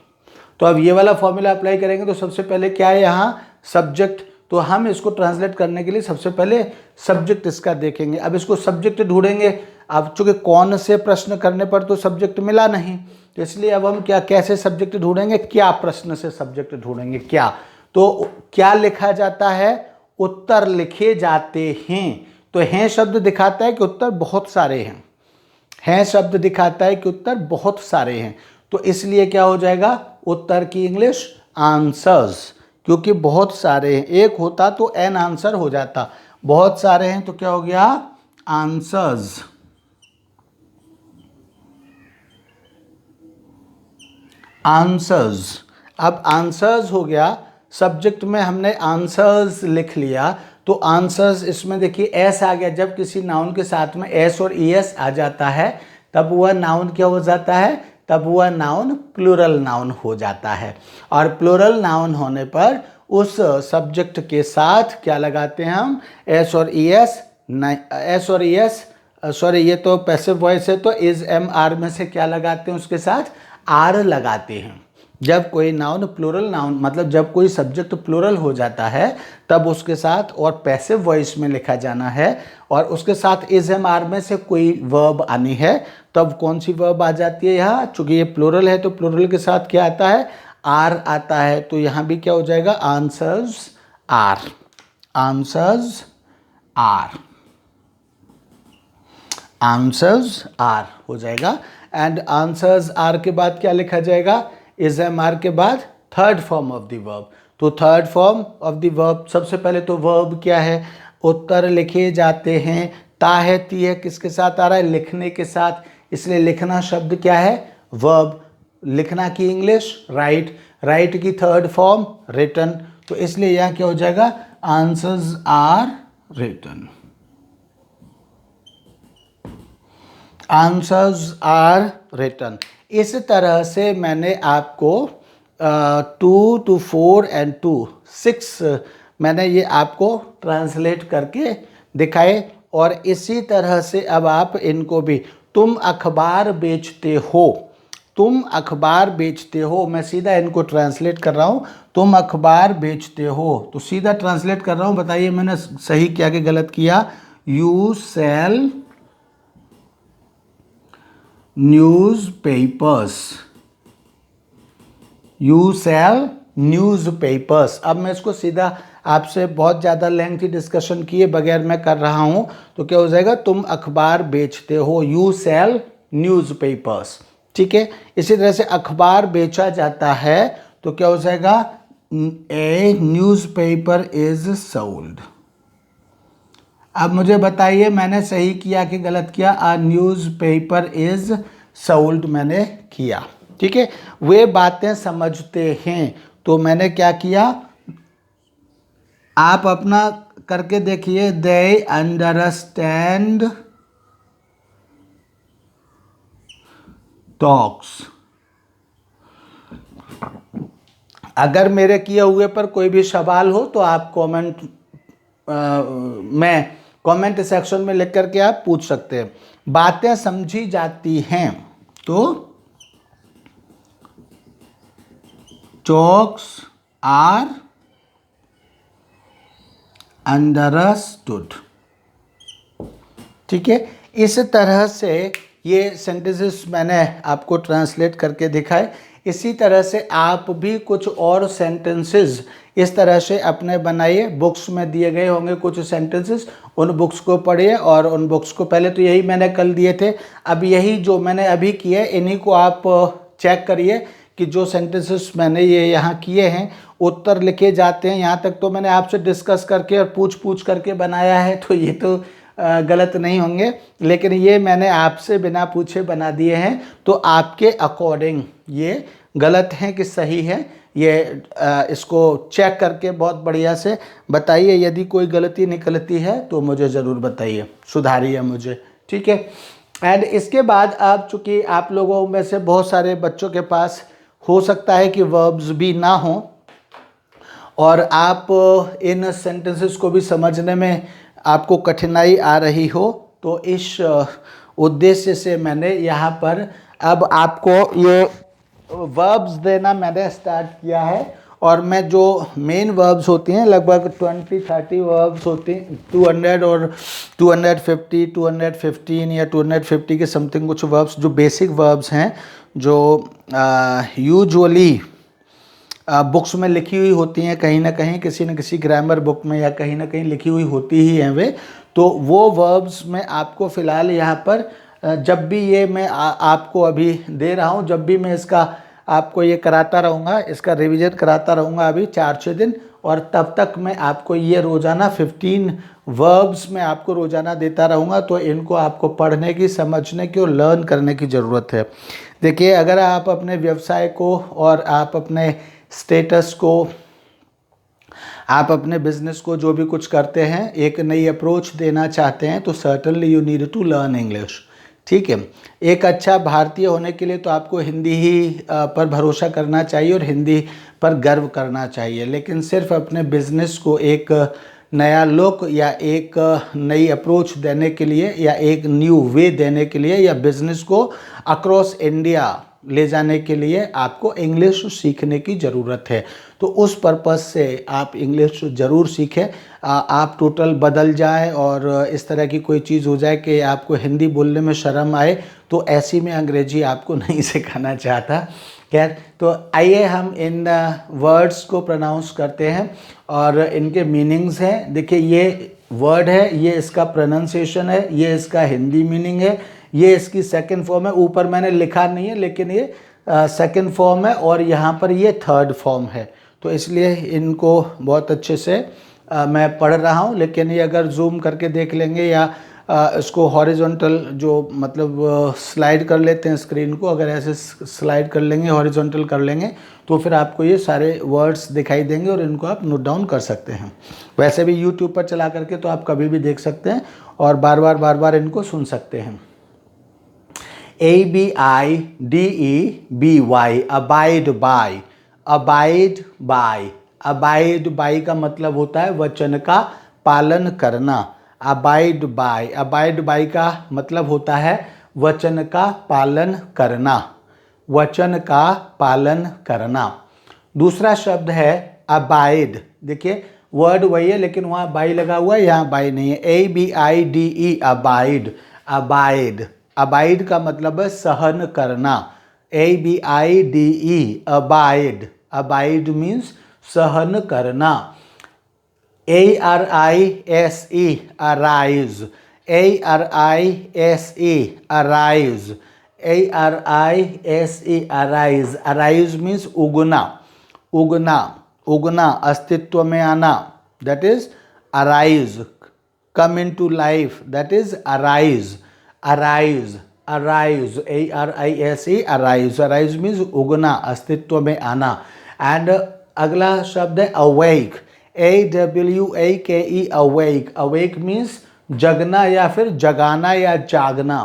तो अब ये वाला फॉर्मूला अप्लाई करेंगे तो सबसे पहले क्या है यहाँ, सब्जेक्ट। तो हम इसको ट्रांसलेट करने के लिए सबसे पहले सब्जेक्ट इसका देखेंगे। अब इसको सब्जेक्ट ढूंढेंगे। अब चूंकि कौन से प्रश्न करने पर तो सब्जेक्ट मिला नहीं, तो इसलिए अब हम क्या, कैसे सब्जेक्ट ढूंढेंगे, क्या प्रश्न से सब्जेक्ट ढूंढेंगे, क्या। तो क्या लिखा जाता है, उत्तर लिखे जाते हैं। तो हैं शब्द दिखाता है कि उत्तर बहुत सारे हैं, हैं शब्द दिखाता है कि उत्तर बहुत सारे हैं। तो इसलिए क्या हो जाएगा, उत्तर की इंग्लिश आंसर्स, क्योंकि बहुत सारे हैं। एक होता तो एन आंसर हो जाता, बहुत सारे हैं तो क्या हो गया, आंसर्स। आंसर्स, अब आंसर्स हो गया, सब्जेक्ट में हमने आंसर्स लिख लिया। तो आंसर्स, इसमें देखिए एस आ गया। जब किसी नाउन के साथ में एस और ई एस आ जाता है तब वह नाउन क्या हो जाता है, तब वह नाउन प्लूरल नाउन हो जाता है। और प्लूरल नाउन होने पर उस सब्जेक्ट के साथ क्या लगाते हैं हम, एस और ई एस। एस और ई एस, सॉरी ये तो पैसिव वॉइस है, तो इज एम आर में से क्या लगाते हैं, उसके साथ आर लगाते हैं। जब कोई नाउन प्लूरल नाउन, मतलब जब कोई सब्जेक्ट प्लूरल हो जाता है तब उसके साथ, और पैसिव वॉइस में लिखा जाना है, और उसके साथ इज एम आर में से कोई वर्ब आनी है, तब कौन सी वर्ब आ जाती है यहाँ, चूंकि ये प्लूरल है तो प्लूरल के साथ क्या आता है, आर आता है। तो यहाँ भी क्या हो जाएगा, answers are, answers are, answers are हो जाएगा। एंड आंसर्स आर के बाद क्या लिखा जाएगा, इज एम आर के बाद third form of the verb. तो third form of the verb, सबसे पहले तो वर्ब क्या है, उत्तर लिखे जाते हैं, ता है ती है किसके साथ आ रहा है, लिखने के साथ, इसलिए लिखना शब्द क्या है, वर्ब। लिखना की इंग्लिश राइट, राइट की थर्ड फॉर्म रिटन, तो इसलिए यहां क्या हो जाएगा, answers are written, answers are written. इस तरह से मैंने आपको 2 to 4 and 2 6 मैंने ये आपको ट्रांसलेट करके दिखाए, और इसी तरह से अब आप इनको भी, तुम अखबार बेचते हो, तुम अखबार बेचते हो, मैं सीधा इनको ट्रांसलेट कर रहा हूँ, तुम अखबार बेचते हो, तो सीधा ट्रांसलेट कर रहा हूँ, बताइए मैंने सही किया कि गलत किया। You sell newspapers, you sell newspapers. अब मैं इसको सीधा आपसे बहुत ज़्यादा लेंथी डिस्कशन किए बगैर मैं कर रहा हूँ, तो क्या हो जाएगा, तुम अखबार बेचते हो, यू सेल न्यूज़पेपर्स, ठीक है। इसी तरह से अखबार बेचा जाता है, तो क्या हो जाएगा, ए न्यूज़पेपर इज सोल्ड। अब मुझे बताइए मैंने सही किया कि गलत किया, अ न्यूज़पेपर इज सोल्ड मैंने किया, ठीक है। वे बातें समझते हैं, तो मैंने क्या किया, आप अपना करके देखिए, दे अंडरस्टैंड टॉक्स। अगर मेरे किए हुए पर कोई भी सवाल हो तो आप कमेंट सेक्शन में लिख करके आप पूछ सकते हैं। बातें समझी जाती हैं, तो टॉक्स आर अंडरस्टूड, ठीक है। इस तरह से ये सेंटेंसेस मैंने आपको ट्रांसलेट करके दिखाए। इसी तरह से आप भी कुछ और सेंटेंसेस इस तरह से अपने बनाइए, बुक्स में दिए गए होंगे कुछ सेंटेंसेस, उन बुक्स को पढ़िए, और उन बुक्स को, पहले तो यही मैंने कल दिए थे, अब यही जो मैंने अभी किए इन्हीं को आप चेक करिए कि जो सेंटेंसेस मैंने ये यहाँ किए हैं उत्तर लिखे जाते हैं। यहाँ तक तो मैंने आपसे डिस्कस करके और पूछ करके बनाया है, तो ये तो गलत नहीं होंगे, लेकिन ये मैंने आपसे बिना पूछे बना दिए हैं, तो आपके अकॉर्डिंग ये गलत हैं कि सही है, ये इसको चेक करके बहुत बढ़िया से बताइए। यदि कोई गलती निकलती है तो मुझे ज़रूर बताइए, सुधारिए मुझे, ठीक है। एंड इसके बाद अब चूँकि आप लोगों में से बहुत सारे बच्चों के पास हो सकता है कि वर्ब्स भी ना हों, और आप इन सेंटेंसेस को भी समझने में आपको कठिनाई आ रही हो, तो इस उद्देश्य से मैंने यहाँ पर अब आपको ये वर्ब्स देना मैंने स्टार्ट किया है। और मैं जो मेन वर्ब्स होती हैं लगभग 20-30 वर्ब्स होती हैं, 200 और 250 215 या 250 के समथिंग कुछ वर्ब्स जो बेसिक वर्ब्स हैं, जो यूजुअली बुक्स में लिखी हुई होती हैं, कहीं ना कहीं किसी न किसी ग्रामर बुक में या कहीं ना कहीं लिखी हुई होती ही हैं वे, तो वो वर्ब्स मैं आपको फ़िलहाल यहाँ पर जब भी ये मैं आपको अभी दे रहा हूँ, जब भी मैं इसका आपको ये कराता रहूँगा, इसका रिवीजन कराता रहूँगा अभी 4-6 दिन, और तब तक मैं आपको ये रोज़ाना 15 वर्ब्स में आपको रोज़ाना देता रहूँगा। तो इनको आपको पढ़ने की, समझने की और लर्न करने की ज़रूरत है। देखिए, अगर आप अपने व्यवसाय को और आप अपने स्टेटस को, आप अपने बिजनेस को, जो भी कुछ करते हैं, एक नई अप्रोच देना चाहते हैं, तो certainly you need to learn English, ठीक है। एक अच्छा भारतीय होने के लिए तो आपको हिंदी ही पर भरोसा करना चाहिए और हिंदी पर गर्व करना चाहिए, लेकिन सिर्फ अपने बिजनेस को एक नया लुक या एक नई अप्रोच देने के लिए या एक न्यू वे देने के लिए या बिजनेस को अक्रॉस इंडिया ले जाने के लिए आपको इंग्लिश सीखने की ज़रूरत है। तो उस पर्पज़ से आप इंग्लिश ज़रूर सीखें। आप टोटल बदल जाए और इस तरह की कोई चीज़ हो जाए कि आपको हिंदी बोलने में शर्म आए, तो ऐसी में अंग्रेजी आपको नहीं सिखाना चाहता। खैर, तो आइए हम इन वर्ड्स को प्रोनाउंस करते हैं और इनके मीनिंग्स हैं। देखिए, ये वर्ड है, ये इसका प्रोनाउंसिएशन है, ये इसका हिंदी मीनिंग है, ये इसकी सेकंड फॉर्म है। ऊपर मैंने लिखा नहीं है लेकिन ये सेकंड फॉर्म है और यहाँ पर ये थर्ड फॉर्म है, तो इसलिए इनको बहुत अच्छे से मैं पढ़ रहा हूँ। लेकिन ये अगर जूम करके देख लेंगे या इसको हॉरिजॉन्टल जो मतलब स्लाइड कर लेते हैं स्क्रीन को, अगर ऐसे स्लाइड कर लेंगे, हॉरिजॉन्टल कर लेंगे, तो फिर आपको ये सारे वर्ड्स दिखाई देंगे और इनको आप नोट डाउन कर सकते हैं। वैसे भी यूट्यूब पर चला करके तो आप कभी भी देख सकते हैं और बार बार इनको सुन सकते हैं। ABIDEBY, abide by, abide by. Abide by का मतलब होता है वचन का पालन करना। अबाइड बाय, अबाइड बाय का मतलब होता है वचन का पालन करना, वचन का पालन करना। दूसरा शब्द है अबाइड। देखिए वर्ड वही है लेकिन वहाँ बाई लगा हुआ है, यहाँ बाई नहीं है। ABIDE, abide. अबाइड, अबाइड का मतलब है सहन करना। ABIDE, abide. अबाइड मीन्स सहन करना। ARISE, arise. ARISE, arise. ARISE, arise. Arise means उगना, उगना, उगना, अस्तित्व में आना, that is arise. Come into life, that is arise. Arise, arise, ARISE, arise. Arise means उगना, अस्तित्व में आना। एंड अगला शब्द है awake. AWAKE, awake. Awake means जगना या फिर जगाना या जागना,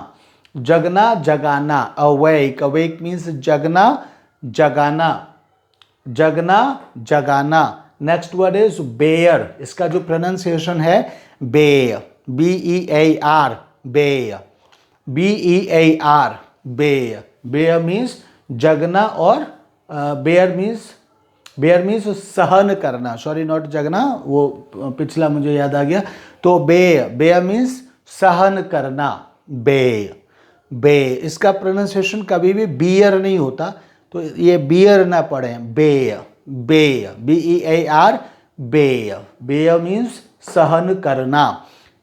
जगना, जगाना। अवेक, अवेक मीन्स जगना, जगाना, जगना, जगाना। Next word is bear. इसका जो प्रोनाउंसिएशन है बे, BEAR, बे, BEAR, बे। बेयर मीन्स जगना और बेयर मीन्स सहन करना, सॉरी नॉट जगना, वो पिछला मुझे याद आ गया। तो बेयर मीन्स सहन करना, बे, बे। इसका प्रोनाउंसिएशन कभी भी बियर नहीं होता, तो ये बियर ना पढ़ें, बे, बे, BEAR, बे। बे मीन्स सहन करना।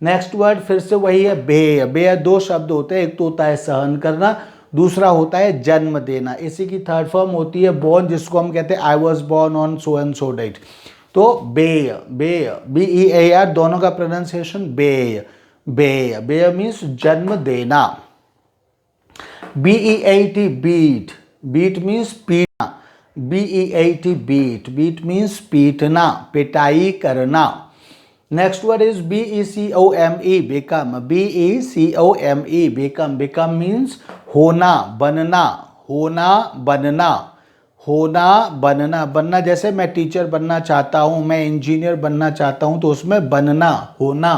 नेक्स्ट वर्ड फिर से वही है बे। बे दो शब्द होते हैं, एक तो होता है सहन करना, दूसरा होता है जन्म देना। इसी की थर्ड फॉर्म होती है बॉर्न, जिसको हम कहते हैं I was born on so and so date. तो बे, BEAR दोनों का प्रोनाउंसिएशन बे, बे। बे मीन्स जन्म देना। BEAT, beat. बीट मीन्स पीटना। BEAT, beat. बीट मीन्स पीटना, पिटाई करना। Next word is BECOME, become। BECOME, become। become means होना, बनना, होना, बनना, होना, बनना। बनना जैसे मैं टीचर बनना चाहता हूँ, मैं इंजीनियर बनना चाहता हूँ, तो उसमें बनना, होना,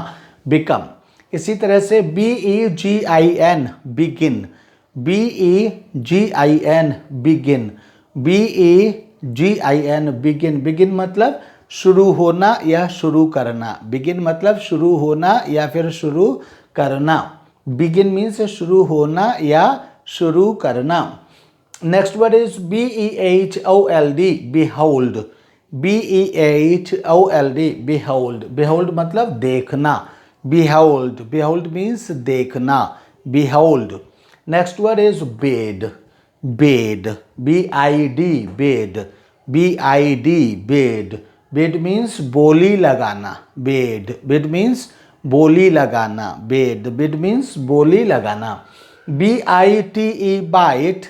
become। इसी तरह से BEGIN, begin। BEGIN, begin। BEGIN, begin। begin मतलब शुरू होना या शुरू करना। बिगिन मतलब शुरू होना या फिर शुरू करना। बिगिन मीन्स शुरू होना या शुरू करना। Next word is BEHOLD, behold। BEHOLD, behold। behold मतलब देखना, behold। behold मीन्स देखना, behold। Next word is bed, bed। BID, bed। BID, bed। Bed means बोली लगाना, बेड। बेड मीन्स बोली लगाना, बेड। बेड मीन्स बोली लगाना। BITE, bite.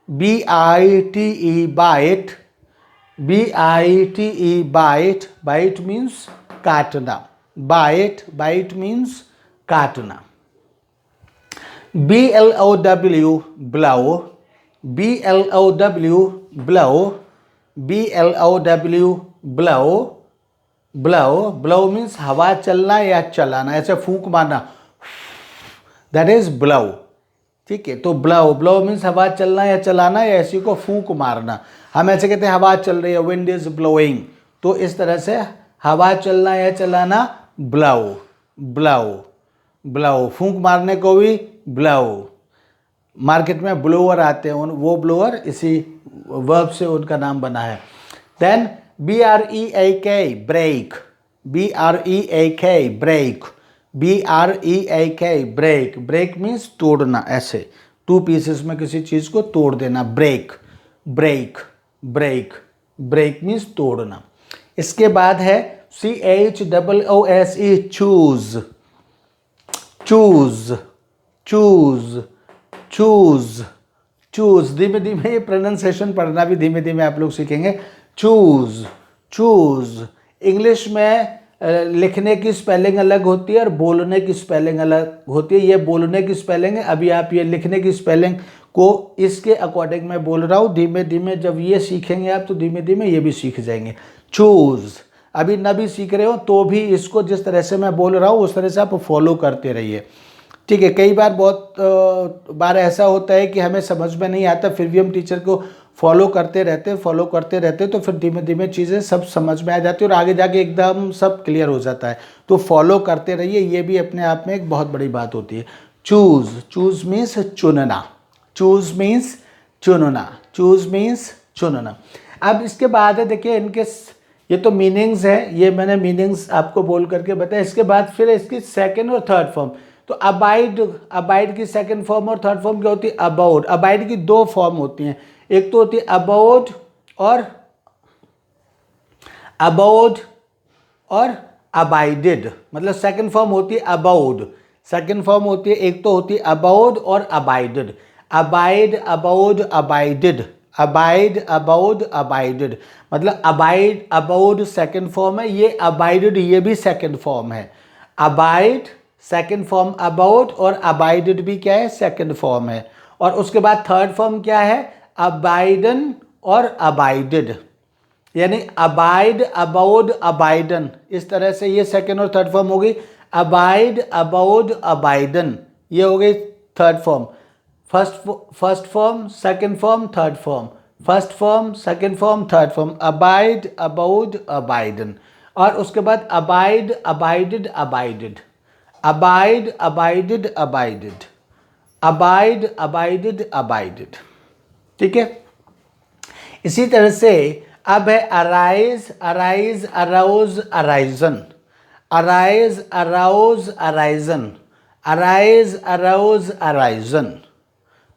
BITE, bite. BITE, bite. Bite means काटना, बाइट। बाइट मीन्स काटना। BLOW, blow. BLOW, blow. BLOW, blow. Blow, blow means हवा चलना या चलाना, ऐसे फूंक मारना, दैट इज ब्लो। ठीक है, तो ब्लो, ब्लो मीन्स हवा चलना या चलाना या ऐसी को फूंक मारना। हम ऐसे कहते हैं हवा चल रही है, विंड इज ब्लोइंग, तो इस तरह से हवा चलना या चलाना ब्लो, ब्लो, ब्लो। फूंक मारने को भी ब्लो। मार्केट में ब्लोअर आते हैं, वो ब्लोअर इसी वर्ब से उनका नाम बना है। Then BREAK, break. BREAK, break. BREAK, break. Break means तोड़ना, ऐसे 2 पीसेस में किसी चीज को तोड़ देना, break. Break break break means तोड़ना। इसके बाद है CHOOSE, choose. Choose choose choose choose. धीमे धीमे ये प्रोनाउंसिएशन पढ़ना भी धीमे धीमे आप लोग सीखेंगे। Choose choose. इंग्लिश में लिखने की स्पेलिंग अलग होती है और बोलने की स्पेलिंग अलग होती है। ये बोलने की स्पेलिंग है, अभी आप ये लिखने की स्पेलिंग को इसके अकॉर्डिंग मैं बोल रहा हूँ। धीमे धीमे जब ये सीखेंगे आप तो धीमे धीमे ये भी सीख जाएंगे। चूज। अभी न भी सीख रहे हो तो भी इसको जिस तरह से मैं बोल रहा हूँ उस तरह से आप फॉलो करते रहिए, ठीक है। कई बार बहुत बार ऐसा होता है कि हमें समझ में नहीं आता, फिर भी हम टीचर को फॉलो करते रहते तो फिर धीमे धीमे चीज़ें सब समझ में आ जाती है और आगे जाके एकदम सब क्लियर हो जाता है। तो फॉलो करते रहिए, ये भी अपने आप में एक बहुत बड़ी बात होती है। चूज। चूज मीन्स चुनना। चूज मीन्स चुनना। चूज मीन्स चुनना। अब इसके बाद है, देखिए इनके ये तो मीनिंग्स है, ये मैंने मीनिंग्स आपको बोल करके बताया। इसके बाद फिर इसकी सेकेंड और थर्ड फॉर्म। तो अबाइड, अबाइड की सेकंड फॉर्म और थर्ड फॉर्म क्या होती है? अबाउड। अबाइड की 2 फॉर्म होती हैं, एक तो होती है अबाउड और अबाइडेड। मतलब सेकंड फॉर्म होती है अबाउड, सेकंड फॉर्म होती है, एक तो होती है अबाउड और abided. Abide, अबाउड, abided. Abide, अबाउड, abided. मतलब अबाइड, अबाउड सेकंड फॉर्म है, ये अबाइडेड ये भी सेकंड फॉर्म है। अबाइड सेकंड फॉर्म अबाउट और अबाइडेड भी क्या है? सेकंड फॉर्म है। और उसके बाद थर्ड फॉर्म क्या है? अबाइडन और अबाइडेड, यानी अबाइड, अबाउड, अबाइडन। इस तरह से ये सेकंड और थर्ड फॉर्म हो गई। अबाइड, अबाउड, अबाइडन, ये हो गई third form. First form, second form, third form, first form, second form, third form. Abide, abode, abidden. और उसके बाद abide, abided, abided. Abide, abided, abided. Abide, abided, abided, ठीक है। इसी तरह से अब है arise, arise, arose, arisen. Arise, arose, arisen. Arise, arose, arisen,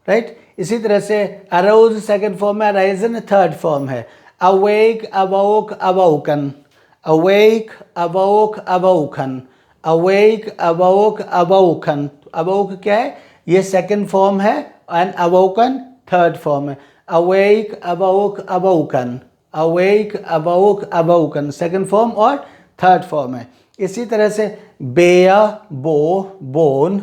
right. इसी तरह से अराउज सेकंड फॉर्म है, अराइजन थर्ड फॉर्म है। Awake, awoke, awoken. Awake, awoke, awoken. Awake, awoke, अवोकन। Awoke क्या है? ये सेकंड फॉर्म है एंड अवोकन थर्ड फॉर्म है। Awake, awoke, awoken. Awake, awoke, awoken second form और थर्ड फॉर्म है। इसी तरह से बेयर, बो, बोन।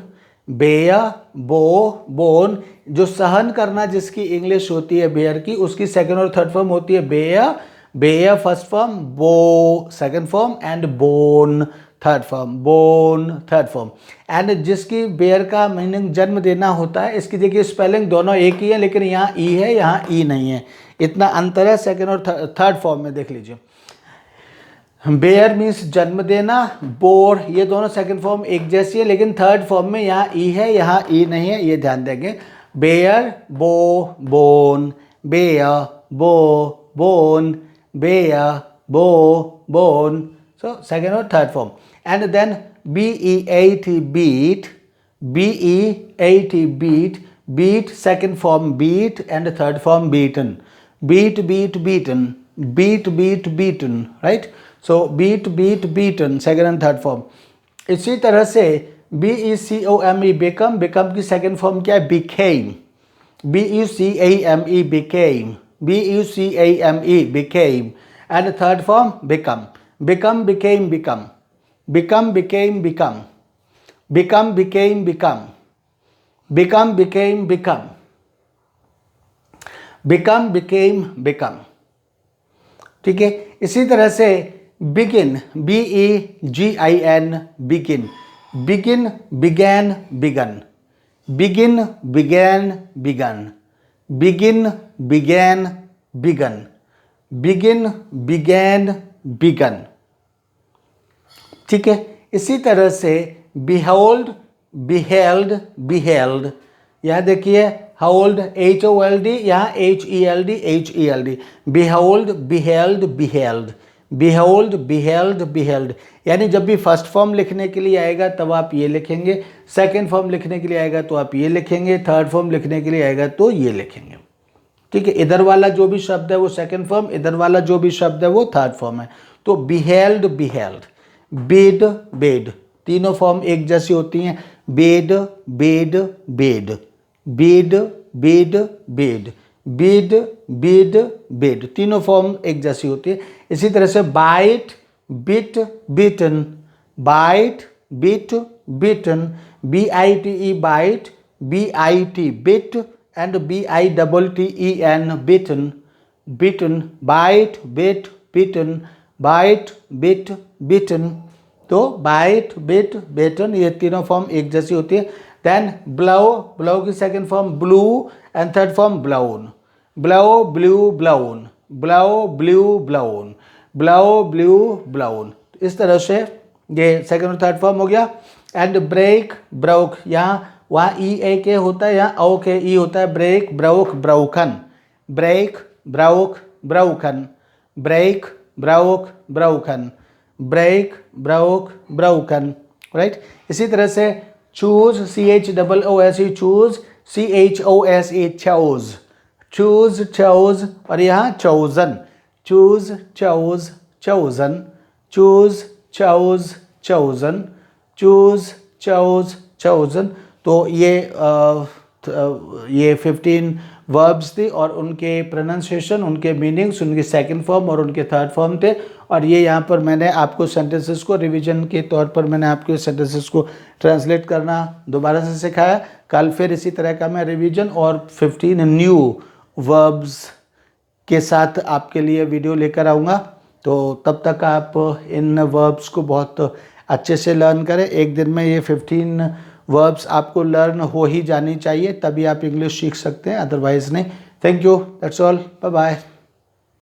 बेयर, बो, बोन। जो सहन करना जिसकी इंग्लिश होती है बेयर की, उसकी सेकंड और थर्ड फॉर्म होती है बेयर। बेयर फर्स्ट फॉर्म, बो second form and bone third form. Bone third form. And जिसकी बेयर का मीनिंग जन्म देना होता है, इसकी देखिए स्पेलिंग दोनों एक ही है, लेकिन यहाँ ई है यहाँ ई नहीं है, इतना अंतर है सेकंड और थर्ड फॉर्म में। देख लीजिए, बेयर मीन्स जन्म देना, बोर, ये दोनों सेकंड फॉर्म एक जैसी है, लेकिन थर्ड फॉर्म में यहाँ ई है यहाँ ई नहीं है, ये ध्यान देंगे। बेयर, बो, बोन। बेयर, बो, बोन। बेयर, बो, bone. So second or third form. And then BEAT, beat. BEAT, beat. Beat second form beat and third form beaten. Beat, beat, beaten. Beat, beat, beaten, right? So beat, beat, beaten second and third form. इसी तरह से BECOME, become. Become की second form क्या है? became. BECAME, became. BECAME, became. And third form become. Become, became, become. Become, became, become. Become, became, become. Become, became, become. Become, became, become. ठीक है। इसी तरह से begin, BEGIN, begin. Begin, began, begun. Begin, began, begun. Begin, began, begun. Begin, began, begun, ठीक है। इसी तरह से behold, beheld, beheld। यहाँ देखिए hold, HOLD, यहाँ HELD, HELD। behold, beheld, beheld। Behold, beheld, beheld. यानी जब भी फर्स्ट फॉर्म लिखने के लिए आएगा तब आप ये लिखेंगे, सेकंड फॉर्म लिखने के लिए आएगा तो आप ये लिखेंगे, थर्ड फॉर्म लिखने के लिए आएगा तो ये लिखेंगे। ठीक है, इधर वाला जो भी शब्द है वो सेकंड फॉर्म, इधर वाला जो भी शब्द है वो थर्ड फॉर्म है। तो बिहेल्ड, बिहेल्ड, बेड, बेड, तीनों फॉर्म एक जैसी होती हैं। Bet, bet, bet, bet, bet, bet, bet, bet, bet, तीनों फॉर्म एक जैसी होती है। इसी तरह से bite, bit, bitten, bite, bit, bitten, BITE bite, BIT bit and BITTEN bitten, bitten, bite, bit, bitten, bite, bit, bitten. तो बाइट, बिट, बिटन ये तीनों फॉर्म एक जैसी होती है। देन ब्लो, ब्लो की second form blue and third form blown, blow, blue, blown, blow, blue, blown, blow, blue, blown. इस तरह से ये सेकंड और थर्ड फॉर्म हो गया। एंड ब्रेक, ब्रोक, यहाँ वहाँ EAK होता है, यहाँ OKE होता है। Break, broke, broken, break, broke, broken, break, broke, broken, break, broke, broken, right. इसी तरह से choose, CHOOSE, choose, CHOSE, chose, choose, chose, और यहाँ chosen, choose, chose, chosen, choose, chose, chosen, choose, chose, chosen. तो ये 15 verbs थी और उनके प्रोनाउंसिएशन, उनके मीनिंग्स, उनके सेकंड फॉर्म और उनके थर्ड फॉर्म थे। और ये यहाँ पर मैंने आपको सेंटेंसेस को रिवीजन के तौर पर मैंने आपको सेंटेंसेस को ट्रांसलेट करना दोबारा से सिखाया। कल फिर इसी तरह का मैं रिवीजन और 15 न्यू वर्ब्स के साथ आपके लिए वीडियो लेकर आऊँगा। तो तब तक आप इन वर्ब्स को बहुत अच्छे से लर्न करें। एक दिन में ये 15 वर्ब्स आपको लर्न हो ही जानी चाहिए, तभी आप इंग्लिश सीख सकते हैं, अदरवाइज़ नहीं। Thank you, that's all, bye bye.